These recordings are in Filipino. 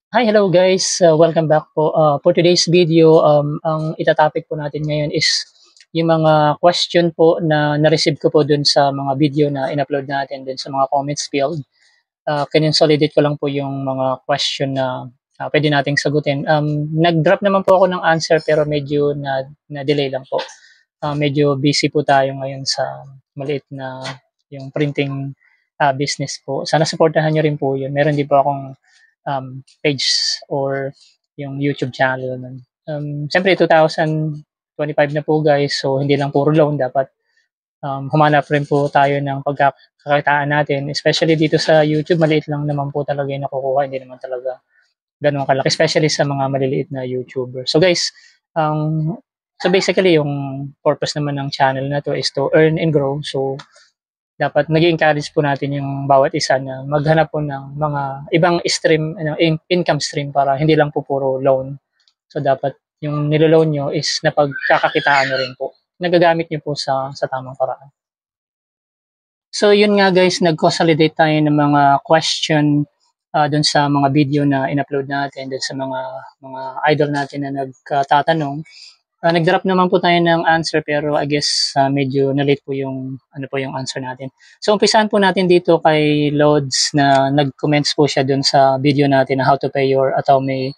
Hi, hello guys. Welcome back po. For today's video, ang itatopic po natin ngayon is yung mga question po na na-receive ko po dun sa mga video na in-upload natin dun sa mga comments field. Kinonsolidate ko lang po yung mga question na pwede nating sagutin. Nag-drop naman po ako ng answer pero medyo na-delay lang po. Medyo busy po tayo ngayon sa maliit na yung printing business po. Sana supportahan nyo rin po yun. Meron din po akong page or yung YouTube channel nun. Siyempre 2025 na po guys, so hindi lang puro loan, dapat humanap rin po tayo ng pagkakakitaan natin. Especially dito sa YouTube, maliit lang naman po talaga yung nakukuha, hindi naman talaga ganun kalaki, especially sa mga maliliit na YouTuber. So guys, so basically yung purpose naman ng channel na to is to earn and grow. So dapat nag-encourage po natin yung bawat isa na maghanap po ng mga ibang stream, income stream para hindi lang po puro loan. So dapat yung nilo-loan nyo is napagkakakitaan nyo rin po. Nagagamit nyo po sa tamang paraan. So yun nga guys, nag-consolidate tayo ng mga question dun sa mga video na in-upload natin, dun sa mga idol natin na nagtatanong. Nag-drop naman po tayo ng answer pero I guess medyo na-late po yung yung answer natin. So umpisahan po natin dito kay Lods na nag-comments po siya dun sa video natin na how to pay your Atome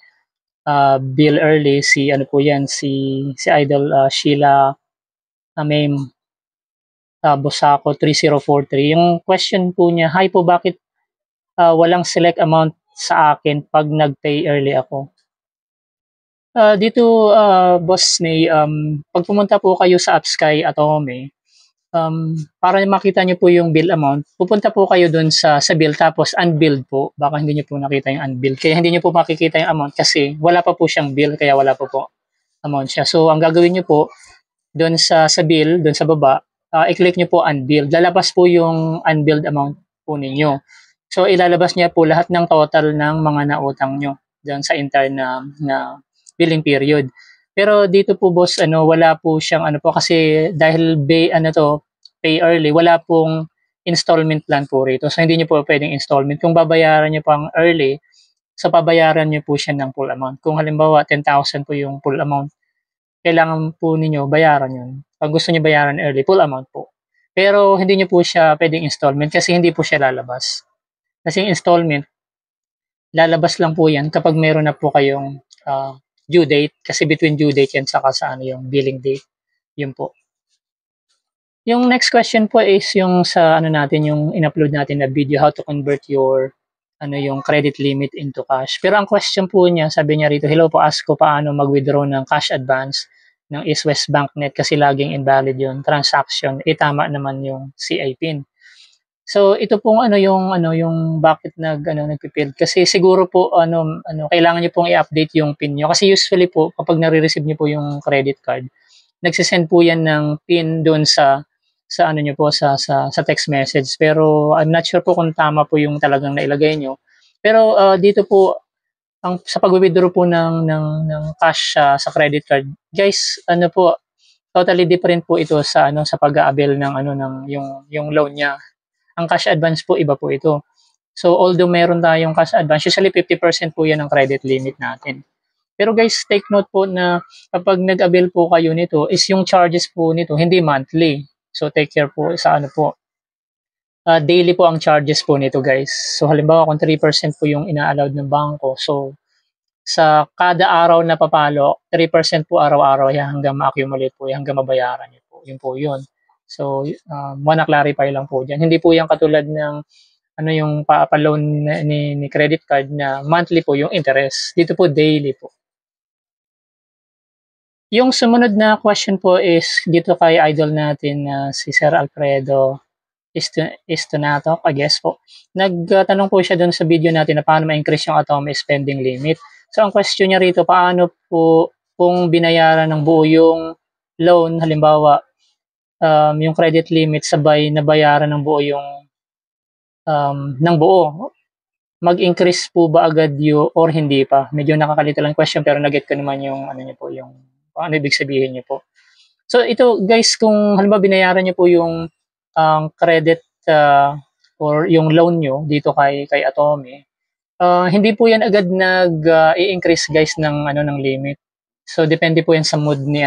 bill early. Si ano po yan, si Idol Sheila Mame Bosako 3043. Yung question po niya, hi po, bakit walang select amount sa akin pag nag-pay early ako? Dito, Boss May, pag pumunta po kayo sa AppSky Atome, para makita niyo po yung bill amount, pupunta po kayo dun sa bill tapos unbilled po. Baka hindi niyo po nakita yung unbilled. Kaya hindi niyo po makikita yung amount kasi wala pa po siyang bill kaya wala pa po amount siya. So, ang gagawin niyo po dun sa bill, dun sa baba, i-click niyo po unbilled. Lalabas po yung unbilled amount po ninyo. So, ilalabas niya po lahat ng total ng mga nautang nyo dyan sa entire na billing period. Pero dito po boss, wala po siyang po kasi dahil pay early, wala pong installment plan po rito. So, hindi niyo po pwedeng installment. Kung babayaran niyo pang early, so pabayaran niyo po siya ng full amount. Kung halimbawa 10,000 po yung full amount, kailangan po ninyo bayaran yun. Pag gusto niyo bayaran early, full amount po. Pero hindi niyo po siya pwedeng installment kasi hindi po siya lalabas. Kasi installment, lalabas lang po yan kapag meron na po kayong due date. Kasi between due date yan saka sa yung billing date. Yun po. Yung next question po is yung sa natin, yung in-upload natin na video, how to convert your yung credit limit into cash. Pero ang question po niya, sabi niya rito, hello po, ask ko paano mag-withdraw ng cash advance ng East West Banknet kasi laging invalid yung transaction. Tama naman yung CI PIN. So ito pong yung bakit nagpi-failed kasi siguro po kailangan niyo pong i-update yung PIN niyo kasi usually po kapag nare-receive niyo po yung credit card, nagse-send po yan ng PIN doon sa niyo po sa text message. Pero I'm not sure po kung tama po yung talagang nailagay niyo. Pero dito po ang sa pagwi-withdraw po ng cash sa credit card, guys, totally different po ito sa pag-a-avail ng yung loan niya. Ang cash advance po iba po ito. So although meron tayong cash advance, usually 50% po 'yan ang credit limit natin. Pero guys, take note po na kapag nag-avail po kayo nito is yung charges po nito hindi monthly. So take care po sa po. Daily po ang charges po nito guys. So halimbawa kung 3% po yung ina-allowed ng bangko, so sa kada araw na papalo, 3% po araw-araw yan hanggang ma-accumulate po yan, hanggang mabayaran niyo po. Yun po yun. So, wanna clarify lang po dyan. Hindi po yan katulad ng yung pa-loan ni credit card na monthly po yung interest. Dito po daily po. Yung sumunod na question po is dito kay idol natin na si Sir Alfredo Istonato, I guess po. Nagtanong po siya doon sa video natin na paano ma-increase yung Atome spending limit. So ang question niya rito, paano po kung binayaran ng buo yung loan, halimbawa yung credit limit sabay nabayaran ng buo yung ng buo, mag-increase po ba agad yun or hindi pa? Medyo nakakalito lang question pero naget ko naman yung niyo po, yung ano ibig sabihin niyo po. So ito guys, kung halimbawa binayaran niyo po yung credit or yung loan niyo dito kay Atome, Hindi po yan agad i-increase guys ng ano ng limit. So depende po yan sa mood ni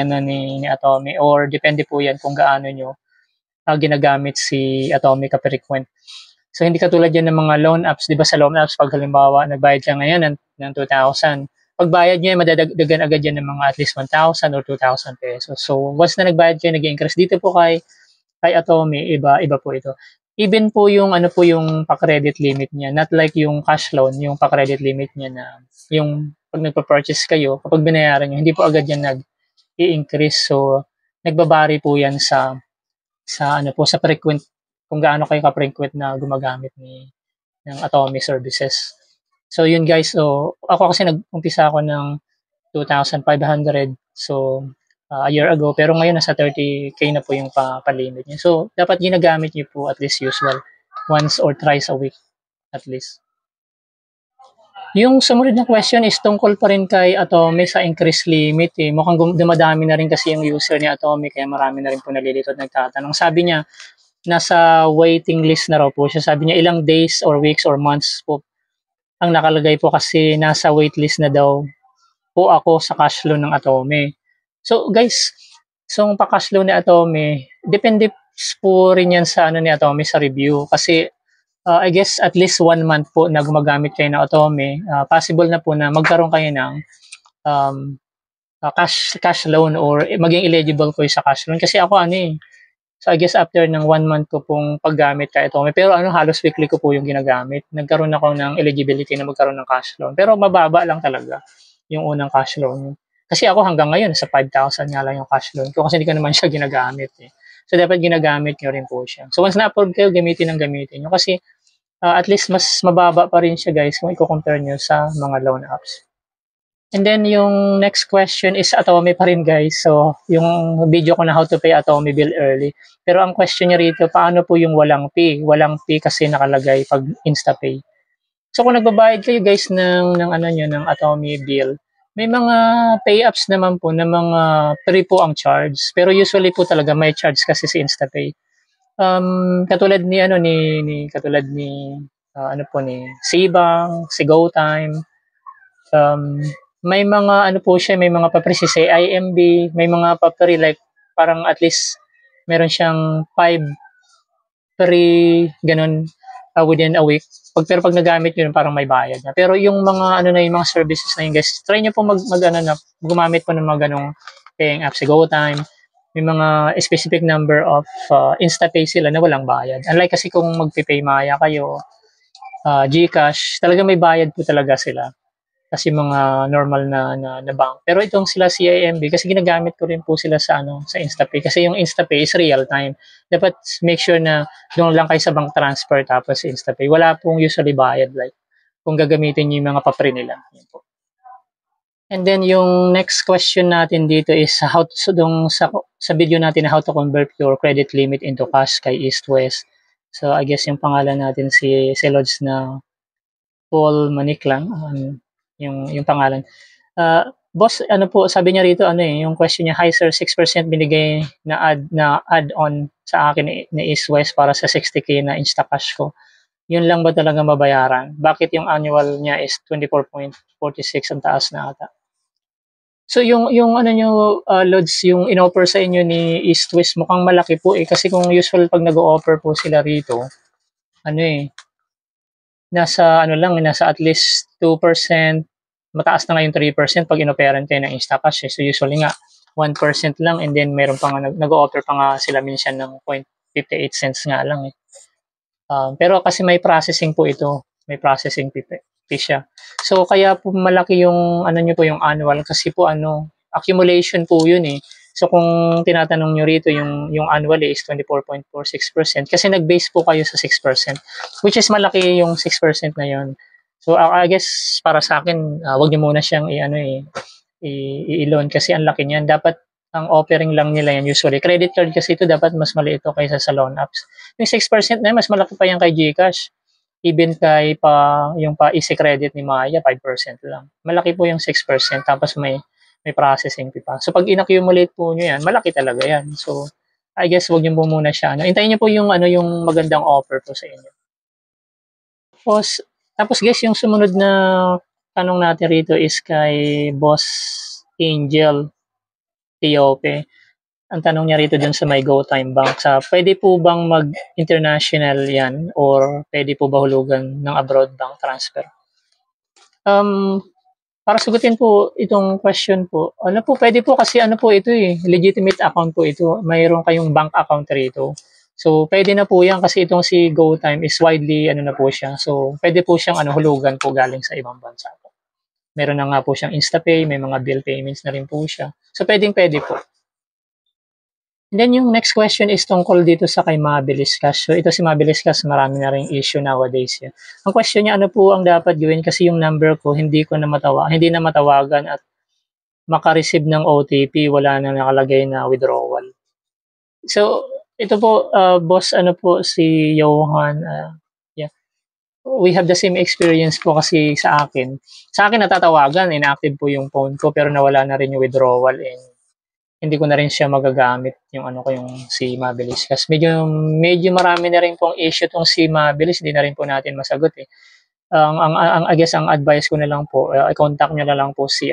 Atomy, or depende po yan kung gaano nyo ginagamit si Atomy ka-frequent. So hindi katulad yan ng mga loan apps, 'di ba sa loan apps pag halimbawa nagbayad ka ngayon ng 2,000, pagbayad niyo madadagdagan agad yan ng mga at least 1,000 or 2,000 pesos. So once na nagbayad kayo, nag-increase. Dito po kay Atomy, iba po ito. Even po yung ano po yung pa-credit limit niya, not like yung cash loan, yung pa-credit limit niya na yung pag nagpa-purchase kayo, kapag binayaran niyo, hindi po agad yan nag-i-increase. So nagbabari po yan sa ano po sa frequent, kung gaano kayo ka-frequent na gumagamit ng Atomy services. So yun guys, so ako kasi nag-umpisa ako ng 2,500. So a year ago, pero ngayon nasa 30k na po yung pa-limit niya. So dapat ginagamit niyo po at least usual once or thrice a week at least. Yung sumunod na question is tungkol pa rin kay Atomy sa increase limit. Mukhang dumadami na rin kasi yung user ni Atomy, kaya marami na rin po nalilito at nagtatanong. Sabi niya, nasa waiting list na raw po siya. Sabi niya ilang days or weeks or months po ang nakalagay po kasi nasa waitlist na daw po ako sa cash loan ng Atomy. So guys, so ang pa-cash loan ni Atomy, depende po rin yan sa ano ni Atomy sa review. Kasi I guess at least 1 month po na gumagamit kayo ng Atomy, possible na po na magkaroon kayo ng um, cash loan or maging eligible po sa cash loan. Kasi ako so I guess after ng 1 month ko pong paggamit kay Atomy, pero halos weekly ko po yung ginagamit, nagkaroon ako ng eligibility na magkaroon ng cash loan. Pero mababa lang talaga yung unang cash loan. Kasi ako hanggang ngayon sa 5,000 nga lang yung cash loan ko kasi hindi ko naman siya ginagamit. So dapat ginagamit nyo rin po siya. So once na-approve kayo, gamitin nyo. Kasi at least mas mababa pa rin siya guys kung i-compare nyo sa mga loan apps. And then yung next question is Atomy pa rin guys. So yung video ko na how to pay Atomy bill early. Pero ang question niya rito, paano po yung walang fee? Walang fee kasi nakalagay pag InstaPay. So kung nagbabayad kayo guys ng Atomy bill, may mga pay apps naman po na mga free po ang charge. Pero usually po talaga may charge kasi si InstaPay. Katulad ni ano po ni Cbang, si GoTime. May mga ano po siya, may mga papri si IMB, may mga papri like parang at least meron siyang 5 free ganun within a week. Pero pag nagamit yun, parang may bayad na. Pero yung mga yung mga services na yun guys, try nyo po gumamit po ng mga ganong paying apps. Si GoTime, may mga specific number of InstaPay sila na walang bayad. Unlike kasi kung magpipay Maya kayo, GCash, talaga may bayad po talaga sila. Kasi mga normal na bank. Pero itong sila CIMB, kasi ginagamit ko rin po sila sa InstaPay. Kasi yung InstaPay is real time. Dapat make sure na doon lang kayo sa bank transfer tapos InstaPay. Wala pong usually bayad like kung gagamitin niyo yung mga papri nila. Yan po. And then yung next question natin dito is sa video natin how to convert your credit limit into cash kay East West. So I guess yung pangalan natin si Lods na Paul Manik lang, yung pangalan. Boss, ano po, sabi niya rito yung question niya, hi sir, 6% binigay na add-on sa akin ni East West para sa 60k na Instacash ko. Yun lang ba talaga mabayaran? Bakit yung annual niya is 24.46, ang taas na ata? So yung Lods, yung in-offer sa inyo ni East West mukhang malaki po kasi kung usual pag nag-o-offer po sila rito, nasa at least 2%, mataas na nga yung 3% pag inoperan kayo ng Instacash. So usually nga 1% lang, and then meron pa nga nag-o-offer pa nga sila minsan ng 0.58 cents nga lang pero kasi may processing po ito, may processing fee siya. So kaya po malaki yung nyo po yung annual kasi po accumulation po yun So kung tinatanong nyo rito yung annual is 24.46% kasi nag-base po kayo sa 6%, which is malaki yung 6% na yun. So I guess para sa akin, wag niyo muna siyang i-loan kasi ang laki niyan. Dapat ang offering lang nila yan usually. Credit card kasi ito dapat mas maliit kaysa sa loan apps. Yung 6% na yun, mas malaki pa yan kay GCash. Even kay yung easy credit ni Maya, 5% lang. Malaki po yung 6%, tapos may processing fee pa. So pag in-accumulate po nyo yan, malaki talaga yan. So I guess wag niyo po muna siya. Hintayin niyo po yung magandang offer po sa inyo. Tapos Tapos guys, yung sumunod na tanong natin rito is kay Boss Angel Tiope. Ang tanong niya rito dun sa may GoTime Bank, pwede po bang mag-international yan or pwede po ba hulugan ng abroad bank transfer? Um, para sagutin po itong question po, ano po, pwede po kasi ano po ito eh, legitimate account po ito. Mayroon kayong bank account rito. So, pwede na po yan kasi itong si GoTime is widely, ano na po siya. So, pwede po siyang hulugan po galing sa ibang bansa po. Meron na nga po siyang InstaPay, may mga bill payments na rin po siya. So, pwede po. And then yung next question is tungkol dito sa kay Mabilis Cash. So ito si Mabilis Cash, marami na ring issue nowadays yan. Ang question niya, ano po ang dapat gawin kasi yung number ko hindi na matawagan at maka-receive ng OTP, wala na nakalagay na withdrawal. So ito po, boss, ano po si Johan, yeah. We have the same experience po kasi sa akin. Sa akin natatawagan, inactive po yung phone ko pero nawala na rin yung withdrawal and hindi ko na rin siya magagamit yung ano ko yung si Mabilis kasi medyo marami na rin pong issue tong si Mabilis, hindi na rin po natin masagot eh. Ang I guess ang advice ko na lang po, i-contact niyo na lang po si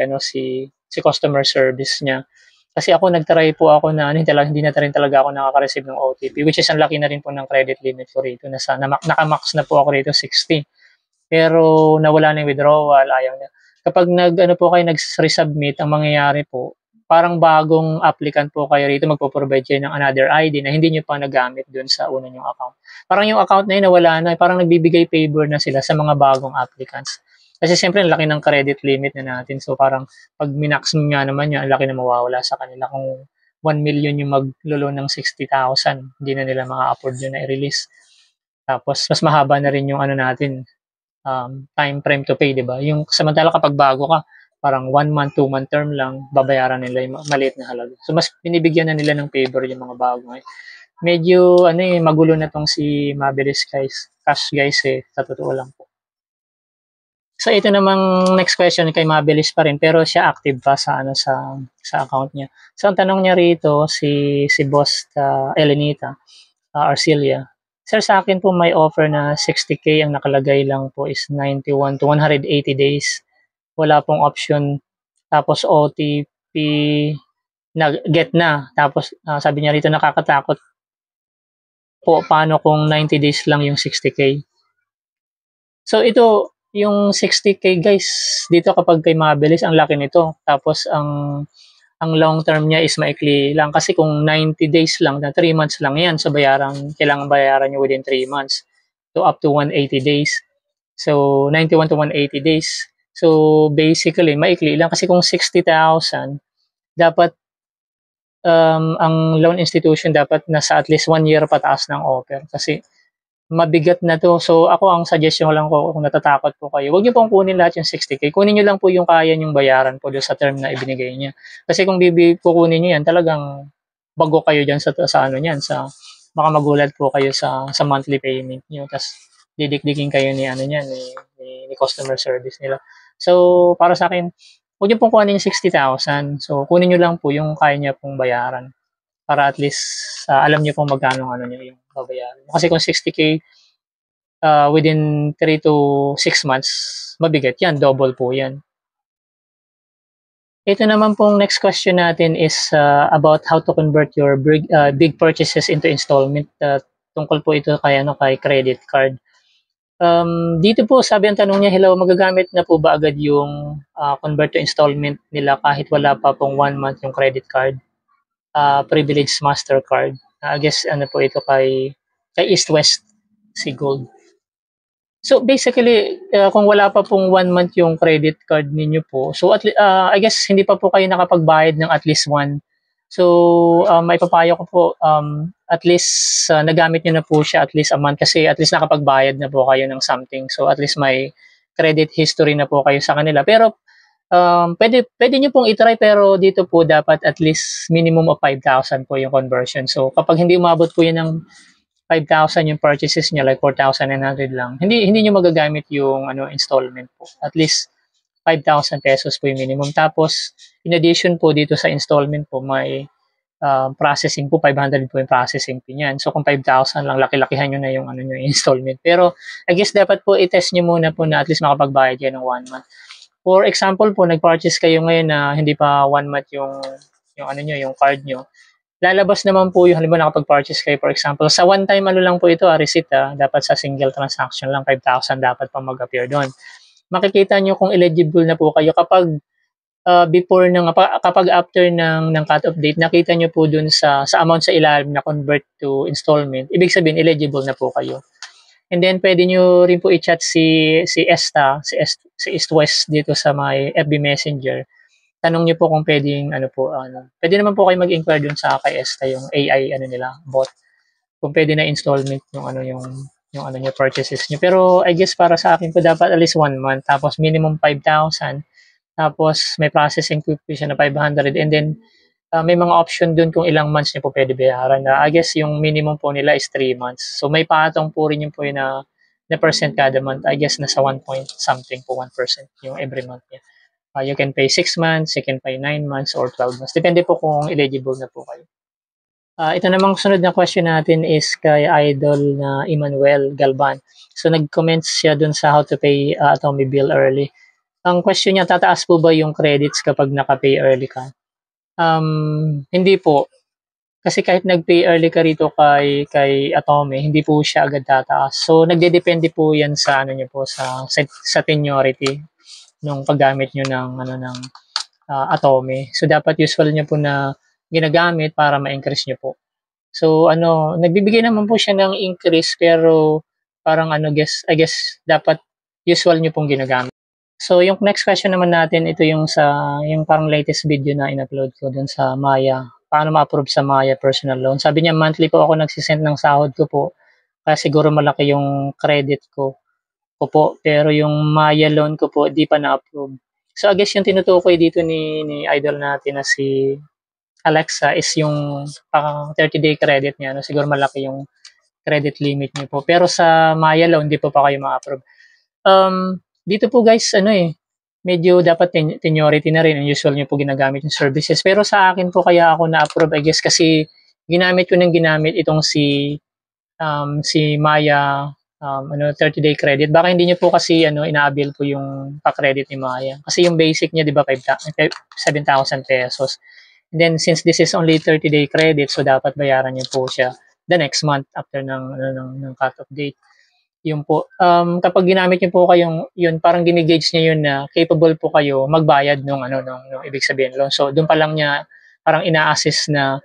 customer service niya. Kasi ako nagtry po ako na hindi na rin talaga ako nakaka-receive ng OTP, which is ang laki na rin po ng credit limit ko rito, naka-max na po ako rito 60. Pero nawala na yung withdrawal, ayaw niya. Kapag po kayo nag-resubmit, ang mangyayari po, parang bagong applicant po kayo rito, magpo-provide kayo ng another ID na hindi nyo pa nagamit dun sa una nyong account. Parang yung account na yun nawala na, parang nagbibigay favor na sila sa mga bagong applicants. Kasi siyempre, ang laki ng credit limit na natin. So parang pag minax mo nga naman yun, ang laki na mawawala sa kanila. Kung 1 million yung maglo-loan ng 60,000, hindi na nila maka-afford yun na i-release. Tapos, mas mahaba na rin yung ano natin, time frame to pay, di ba? Yung samantala kapag bago ka, parang 1 month, 2 month term lang, babayaran nila yung maliit na halaga. So, mas binibigyan na nila ng favor yung mga bago. Medyo, magulo na tong si Mabilis Cash guys sa totoo lang po. So, ito namang next question kay Mabilis pa rin, pero siya active pa sa account niya. So, ang tanong niya rito, si Boss Elenita, Arcilia. Sir, sa akin po may offer na 60K, ang nakalagay lang po is 91 to 180 days. Wala pong option. Tapos OTP na get na. Tapos sabi niya rito nakakatakot po, paano kung 90 days lang yung 60K. So ito, yung 60K guys, dito kapag kay mabilis, ang laki nito. Tapos ang long term niya is maikli lang kasi kung 90 days lang, na 3 months lang yan, so kailangan bayaran niyo within 3 months. So up to 180 days. So 91 to 180 days. So basically, maikli lang kasi kung 60,000, dapat ang loan institution dapat nasa at least 1 year pataas ng offer kasi mabigat na to. So ako ang suggestion ko lang ko kung natatakot po kayo, huwag niyo pong kunin lahat yung 60K. Kunin niyo lang po yung kaya niyong bayaran po doon sa term na ibinigay niya. Kasi kung kukunin niyo yan, talagang bago kayo diyan sa ano niyan, baka magulat po kayo sa monthly payment niyo. Tapos didikdikin kayo ni ano niyan ni customer service nila. So para sa akin, huwag niyo pong kunin yung 60,000. So kunin niyo lang po yung kaya niya pong bayaran para at least alam niyo kung magkano ano niyo yung babayaran. Kasi kung 60K within 3 to 6 months, mabigat yan, double po yan. Ito naman pong next question natin is about how to convert your big purchases into installment. Tungkol po ito kay credit card. Dito po, sabi ang tanong niya, hello, magagamit na po ba agad yung convert to installment nila kahit wala pa pong 1 month yung credit card? Privilege Mastercard. I guess ano po ito kay East West si Gold. So basically, kung wala pa pong 1 month yung credit card ninyo po, so I guess hindi pa po kayo nakapagbayad ng at least one. So may papayo ko po, at least nagamit niyo na po siya at least a month kasi at least nakapagbayad na po kayo ng something. So at least may credit history na po kayo sa kanila. Pero pwede niyo pong i-try pero dito po dapat at least minimum of 5,000 po yung conversion. So kapag hindi umabot po yan ng 5,000 yung purchases niya, like 4,900 lang, hindi niyo magagamit yung installment po. At least 5,000 pesos po yung minimum. Tapos in addition po dito sa installment po, may processing po, 500 po yung processing fee niyan. So kung 5,000 lang, laki-lakihan nyo na yung ano nyo, installment. Pero I guess dapat po i-test nyo muna po na at least makapagbayad kayo ng 1 month. For example po, nag-purchase kayo ngayon na hindi pa 1 month yung ano nyo, yung card nyo. Lalabas naman po yung halimbawa nakapag-purchase kayo, for example, sa one time ano lang po ito, receipt dapat sa single transaction lang, 5,000 dapat pa mag-appear doon. Makikita nyo kung eligible na po kayo kapag before kapag after ng cut-off date, nakita nyo po dun sa amount sa ilalim na convert to installment, ibig sabihin eligible na po kayo. And then pwede nyo rin po i-chat si Esta, si East West dito sa my FB Messenger. Tanong nyo po kung pwedeng pwede naman po kayo mag-inquire dun sa kay Esta, yung AI nila, bot. Kung pwede na installment yung nyo purchases nyo. Pero I guess para sa akin po dapat at least 1 month, tapos minimum 5,000. Tapos may processing fee siya na 500, and then may mga option dun kung ilang months niyo po pwede bayaran. I guess yung minimum po nila is 3 months. So may patong po rin yung po yun na percent kada month. I guess nasa 1 point something po 1% yung every month niya. You can pay 6 months, you can pay 9 months or 12 months. Depende po kung eligible na po kayo. Ito namang sunod na question natin is kay Idol na Emmanuel Galban. So nag-comment siya dun sa how to pay Atomy bill early. Ang question niya, tataas po ba yung credits kapag naka-pay early ka? Hindi po. Kasi kahit nag-pay early ka rito kay Atome, hindi po siya agad tataas. So nagdedepende po 'yan sa niyo po sa seniority nung paggamit niyo ng Atome. So dapat usual niyo po na ginagamit para ma-increase niyo po. So nagbibigay naman po siya ng increase, pero parang I guess dapat usual niyo pong ginagamit. So yung next question naman natin, ito yung parang latest video na in-upload ko dun sa Maya. Paano ma-approve sa Maya personal loan? Sabi niya monthly po ako nagsisend ng sahod ko po. Kaya siguro malaki yung credit ko po. Pero yung Maya loan ko po, di pa na-approve. So I guess yung tinutukoy dito ni idol natin na si Alexa is yung pang 30-day credit niya. Siguro malaki yung credit limit niyo po. Pero sa Maya loan, di po pa kayo ma-approve. Dito po guys, medyo dapat seniority na rin. Usual nyo po ginagamit yung services. Pero sa akin po kaya ako na-approve, I guess, kasi ginamit ko itong si Maya 30-day credit. Baka hindi nyo po kasi ina-avail po yung pa-credit ni Maya. Kasi yung basic niya, di ba, 7,000 pesos. And then, since this is only 30-day credit, so dapat bayaran nyo po siya the next month after ng cut-off date. Yun po. Kapag ginamit niyo po yun, parang ginigauge niya yun na capable po kayo magbayad nung ibig sabihin loan. So, doon pa lang niya parang ina-assess na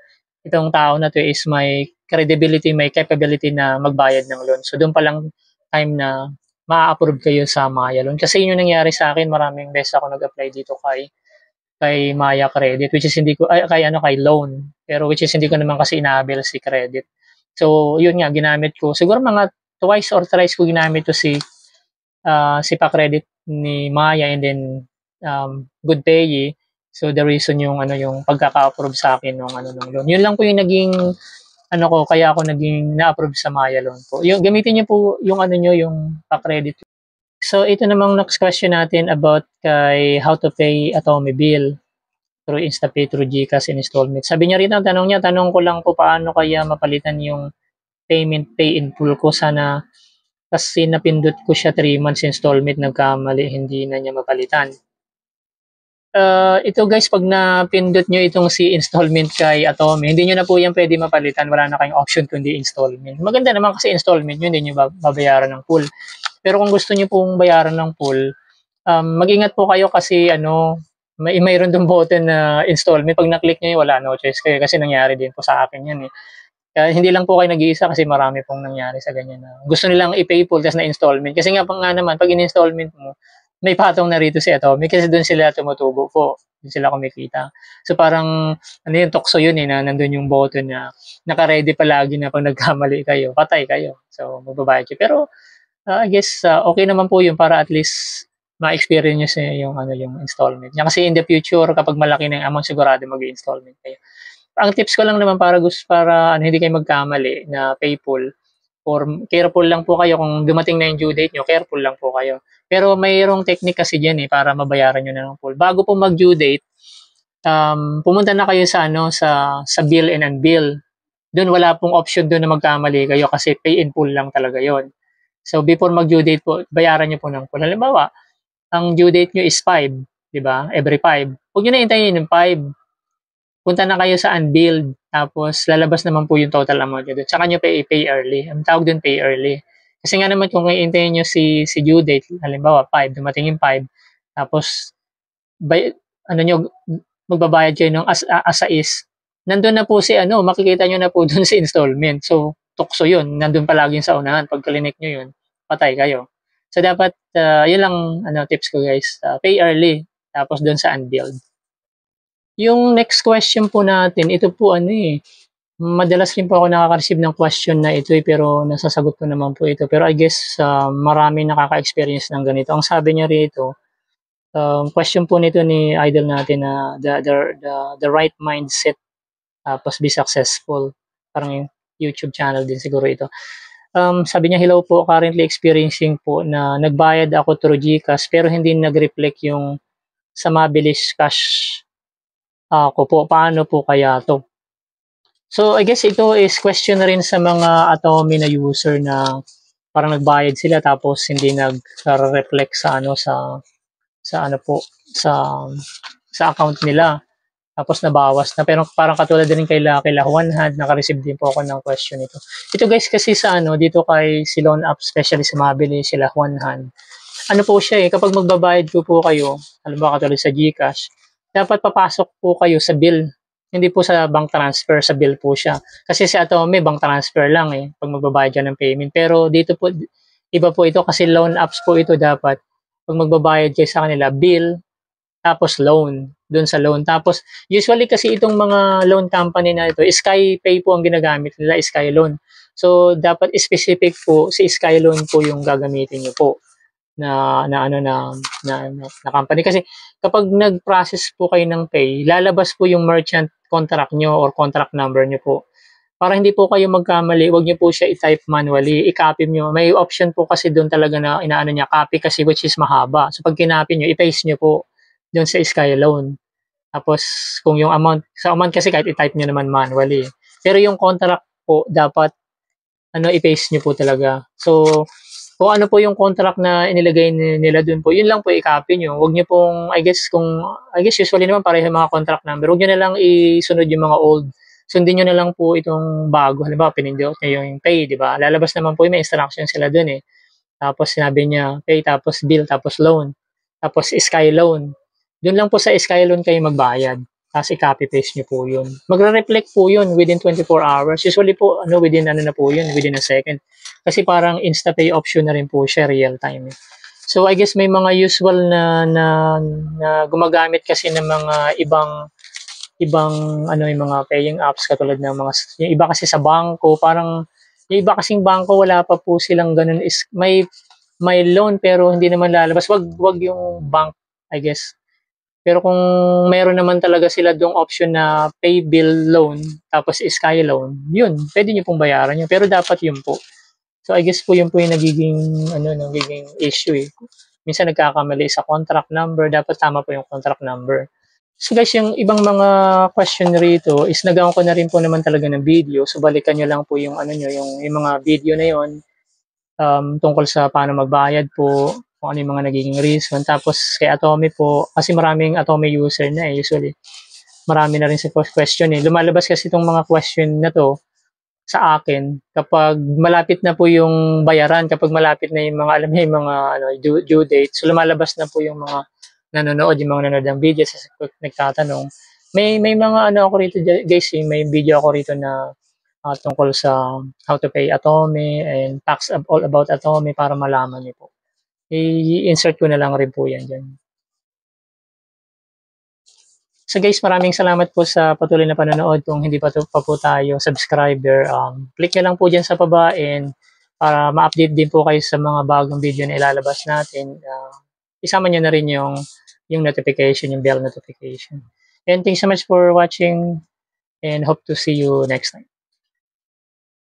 itong tao na to is may credibility, may capability na magbayad ng loan. So, doon pa lang time na ma-approve kayo sa Maya loan. Kasi yun yung nangyari sa akin, maraming beses ako nag-apply dito kay Maya Credit, which is kay loan. Pero which is hindi ko naman kasi ina-avail si credit. So, yun nga, ginamit ko. Siguro mga twice or thrice ko ginamit to si pa-credit ni Maya, and then good pay. So the reason yung pagkaka-approve sa akin ng loan. Yun lang po yung naging kaya ako naging na-approve sa Maya loan po. Yung gamitin niyo po yung yung pa-credit. So ito namang next question natin about kay how to pay Atomy bill through InstaPay, through GCash installment. Sabi niya rito, tanong ko lang po paano kaya mapalitan yung payment pay in full ko. Sana kasi napindot ko siya 3 months installment, nagkamali, hindi na niya mapalitan. Ito guys, pag napindot nyo itong si installment kay Atomy, hindi nyo na po yan pwede mapalitan. Wala na kayong option kundi installment. Maganda naman kasi installment nyo, hindi nyo babayaran ng full. Pero kung gusto nyo pong bayaran ng full, mag-ingat po kayo kasi mayroon doon button na installment. Pag na-click nyo, wala, no choice kayo. Kasi nangyari din po sa akin yan. Kaya hindi lang po kayo nag-iisa, kasi marami pong nangyari sa ganyan na gusto nilang i-pay full tas na installment. Kasi nga naman, pag in-installment mo, may patong na rito si Atomy kasi doon sila tumutubo po. Doon sila kumikita. So parang, tukso yun na nandun yung button na naka-ready palagi na pag nagkamali kayo, patay kayo. So magbabayad kayo. Pero I guess okay naman po yun para at least ma-experience yung installment. Kasi in the future, kapag malaki na yung amount, sigurado mag-installment kayo. Ang tips ko lang naman para hindi kayo magkamali na pay full, or careful lang po kayo kung dumating na yung due date nyo, careful lang po kayo. Pero mayroong technique kasi dyan para mabayaran nyo na ng full. Bago po mag-due date, pumunta na kayo sa ano sa bill and unbill. Doon wala pong option doon na magkamali kayo kasi pay in full lang talaga 'yon. So before mag-due date po, bayaran niyo po ng full. Halimbawa, ang due date niyo is 5, 'di ba? Every 5. Huwag niyo na hintayin yung 5. Punta na kayo sa unbilled, tapos lalabas naman po yung total amount niyo doon. Tsaka niyo pay early. Ang tawag doon pay early. Kasi nga naman kung hihintayin niyo si due date, halimbawa 5, dumating yung 5, tapos by, ano niyo, magbabayad kayo ng as is, nandun na po si ano, makikita niyo na po doon si installment. So, tukso yun. Nandun palagi sa unahan. Pag klinik niyo yun, patay kayo. So, dapat, yun lang ano, tips ko guys. Pay early. Tapos doon sa unbilled. Yung next question po natin, ito po ano madalas rin po ako nakaka-receive ng question na ito pero nasasagot ko naman po ito. Pero I guess marami nakaka-experience ng ganito. Ang sabi niya rito, question po nito ni idol natin na the right mindset tapos be successful. Parang yung YouTube channel din siguro ito. Sabi niya, hello po, currently experiencing po na nagbayad ako through GCash pero hindi nag-reflect yung sa mabilis cash ko po. Paano po kaya to? So, I guess ito is question na rin sa mga Atomy na user na parang nagbayad sila tapos hindi nag-reflect sa ano sa ano po sa account nila. Tapos nabawas na. Pero parang katulad din kay One Hand, naka-receive din po ako ng question ito. Ito guys kasi sa ano, dito kay si Loan App, especially sa Mabili, sila One Hand. Ano po siya kapag magbabayad po kayo, halimbawa katulad sa GCash, dapat papasok po kayo sa bill. Hindi po sa bank transfer, sa bill po siya. Kasi si Atomy, bank transfer lang pag magbabayad ka ng payment. Pero dito po, iba po ito kasi loan apps po ito dapat. Pag magbabayad kayo sa kanila, bill, tapos loan, doon sa loan. Tapos, usually kasi itong mga loan company na ito, SkyPay po ang ginagamit nila, Sky Loan. So, dapat specific po, si Sky Loan po yung gagamitin nyo po na company. Kasi kapag nag-process po kayo ng pay, lalabas po yung merchant contract nyo or contract number nyo po. Para hindi po kayo magkamali, wag niyo po siya i-type manually, i-copy niyo. May option po kasi doon talaga na inaano niya, copy kasi which is mahaba. So pag kinopy niyo, i-paste niyo po doon sa Sky Loan. Tapos kung yung amount, sa amount kasi kahit i-type niyo naman manually. Pero yung contract po dapat i-paste niyo po talaga. So kung ano po yung contract na inilagay nila doon po, yun lang po i-copy niyo. Wag niyo pong I guess usually naman pareho yung mga contract number. Wag niyo na lang isunod yung mga old. Sundin niyo na lang po itong bago. Halimbawa, pinindot niyo yung pay, di ba? Lalabas naman po yung may instruction sila doon Tapos sinabi niya pay, tapos bill, tapos loan, tapos Sky Loan. Doon lang po sa Sky Loan kayo magbayad. Tapos i-copy paste niyo po yun. Magre-reflect po yun within 24 hours. Usually po, within na po yun, within a second. Kasi parang Insta-pay option na rin po siya, real time. So I guess may mga usual na gumagamit kasi ng mga ibang yung mga paying apps katulad ng mga yung iba kasi sa bangko, parang yung iba kasing bangko wala pa po silang ganun is may loan pero hindi naman lalabas. Wag yung bank, I guess. Pero kung meron naman talaga sila dong option na pay bill loan tapos Sky Loan, yun, pwede niyo pong bayaran yun. Pero dapat yun po. So I guess po yun po yung nagiging issue Minsan nagkakamali sa contract number, dapat tama po yung contract number. So guys, yung ibang mga question rito is nagawa ko na rin po naman talaga ng video. So balikan nyo lang po yung yung mga video na yon tungkol sa paano magbayad po, kung ano yung mga nagiging reason. Tapos kay Atomy po, kasi maraming Atomy user na usually. Marami na rin sa question Lumalabas kasi itong mga question na to sa akin kapag malapit na po yung bayaran, kapag malapit na yung mga alam niyo yung mga due date. So lumalabas na po yung mga nanonood ng video sa nagtatanong. May mga ako rito guys, may video ako rito na tungkol sa how to pay Atomy and facts all about Atomy para malaman niyo po. I-insert ko na lang rin po yan dyan. So guys, maraming salamat po sa patuloy na panonood. Kung hindi pa po tayo subscriber, click nyo lang po dyan sa baba and para ma-update din po kayo sa mga bagong video na ilalabas natin. Isama nyo na rin yung notification, yung bell notification. And thanks so much for watching and hope to see you next time.